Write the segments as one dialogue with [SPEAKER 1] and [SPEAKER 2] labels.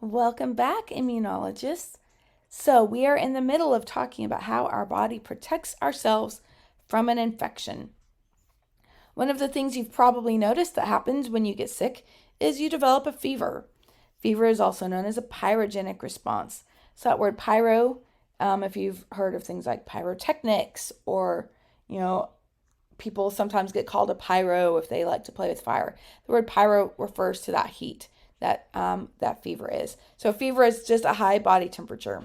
[SPEAKER 1] Welcome back, immunologists. So, we are in the middle of talking about how our body protects ourselves from an infection. One of the things you've probably noticed that happens when you get sick is you develop a fever. Fever is also known as a pyrogenic response. So, that word pyro, if you've heard of things like pyrotechnics or, people sometimes get called a pyro if they like to play with fire. The word pyro refers to that heat that fever is. So fever is just a high body temperature.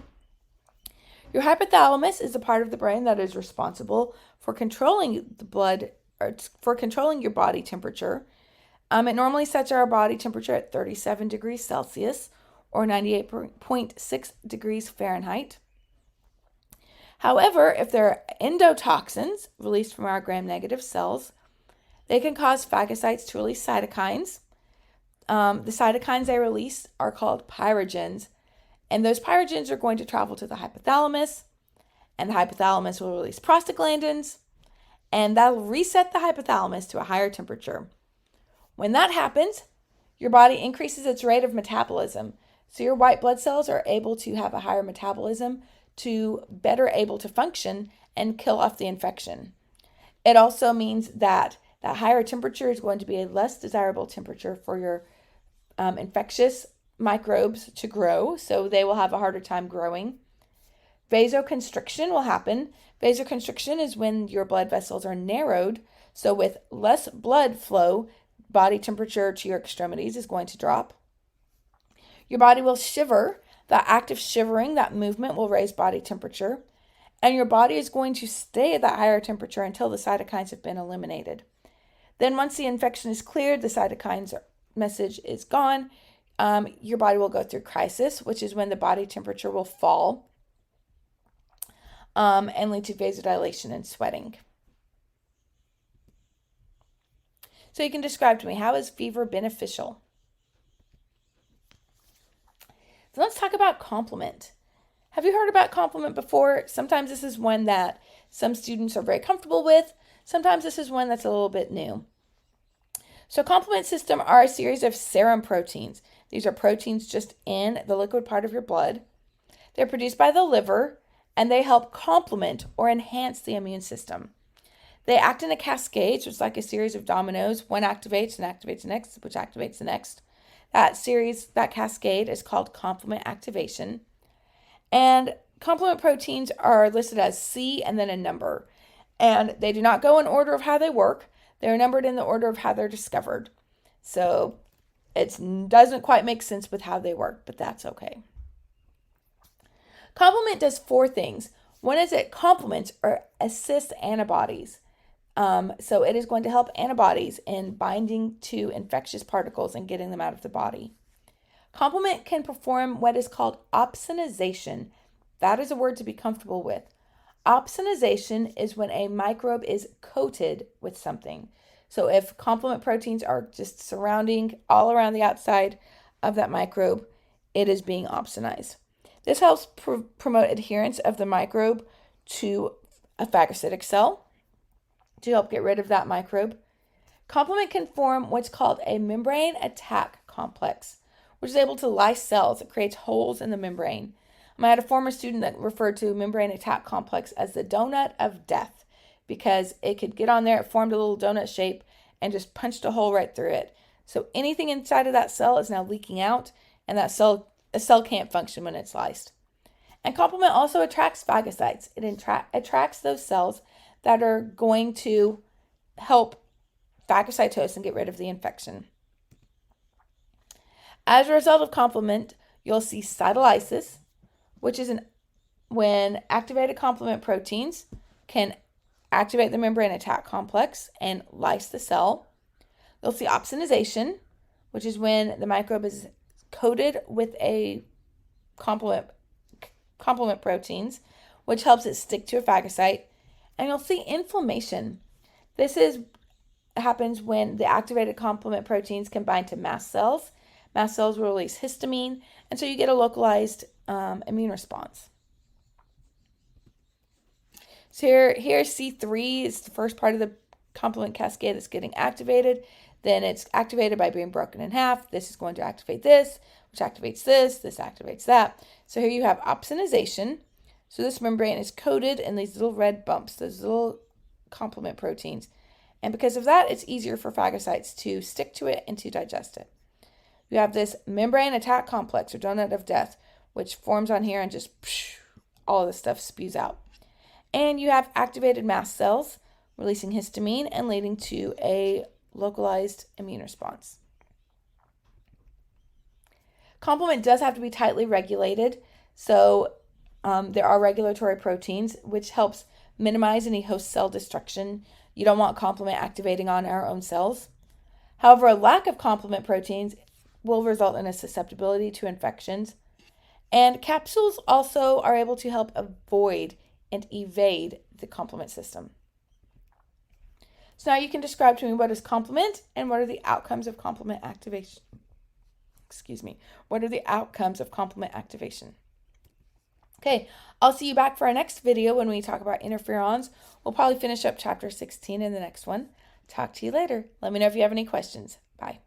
[SPEAKER 1] Your hypothalamus is a part of the brain that is responsible for controlling the blood or for controlling your body temperature. It normally sets our body temperature at 37 degrees Celsius or 98.6 degrees Fahrenheit. However, if there are endotoxins released from our gram-negative cells, they can cause phagocytes to release cytokines. The cytokines they release are called pyrogens, and those pyrogens are going to travel to the hypothalamus, and the hypothalamus will release prostaglandins, and that'll reset the hypothalamus to a higher temperature. When that happens, your body increases its rate of metabolism, so your white blood cells are able to have a higher metabolism to better able to function and kill off the infection. It also means that higher temperature is going to be a less desirable temperature for your infectious microbes to grow, so they will have a harder time growing. Vasoconstriction will happen. Vasoconstriction is when your blood vessels are narrowed, so with less blood flow, body temperature to your extremities is going to drop. Your body will shiver. That active shivering, that movement will raise body temperature, and your body is going to stay at that higher temperature until the cytokines have been eliminated. Then once the infection is cleared, the cytokines message is gone, your body will go through crisis, which is when the body temperature will fall and lead to vasodilation and sweating. So you can describe to me, how is fever beneficial? So let's talk about complement. Have you heard about complement before? Sometimes this is one that some students are very comfortable with. Sometimes this is one that's a little bit new. So complement system are a series of serum proteins. These are proteins just in the liquid part of your blood. They're produced by the liver, and they help complement or enhance the immune system. They act in a cascade, so it's like a series of dominoes. One activates and activates the next, which activates the next. That cascade is called complement activation. And complement proteins are listed as C and then a number. And they do not go in order of how they work. They're numbered in the order of how they're discovered. So it doesn't quite make sense with how they work, but that's okay. Complement does 4 things. One is it complements or assists antibodies. So it is going to help antibodies in binding to infectious particles and getting them out of the body. Complement can perform what is called opsonization. That is a word to be comfortable with. Opsonization is when a microbe is coated with something. So if complement proteins are just surrounding all around the outside of that microbe, it is being opsonized. This helps promote adherence of the microbe to a phagocytic cell to help get rid of that microbe. Complement can form what's called a membrane attack complex, which is able to lyse cells. It creates holes in the membrane. I had a former student that referred to membrane attack complex as the donut of death because it could get on there, it formed a little donut shape, and just punched a hole right through it. So anything inside of that cell is now leaking out, and a cell can't function when it's lysed. And complement also attracts phagocytes. It attracts those cells that are going to help phagocytose and get rid of the infection. As a result of complement, you'll see cytolysis, which is when activated complement proteins can activate the membrane attack complex and lyse the cell. You'll see opsonization, which is when the microbe is coated with a complement proteins, which helps it stick to a phagocyte. And you'll see inflammation. This happens when the activated complement proteins can bind to mast cells. Mast cells will release histamine, and so you get a localized immune response. So here C3 is the first part of the complement cascade that's getting activated. Then it's activated by being broken in half. This is going to activate this, which activates this activates that. So here you have opsonization. So this membrane is coated in these little red bumps, those little complement proteins. And because of that, it's easier for phagocytes to stick to it and to digest it. You have this membrane attack complex, or donut of death, which forms on here and just all of this stuff spews out. And you have activated mast cells releasing histamine and leading to a localized immune response. Complement does have to be tightly regulated, so there are regulatory proteins, which helps minimize any host cell destruction. You don't want complement activating on our own cells. However, a lack of complement proteins will result in a susceptibility to infections. And capsules also are able to help avoid and evade the complement system. So now you can describe to me what is complement and what are the outcomes of complement activation. What are the outcomes of complement activation? Okay, I'll see you back for our next video when we talk about interferons. We'll probably finish up chapter 16 in the next one. Talk to you later. Let me know if you have any questions. Bye.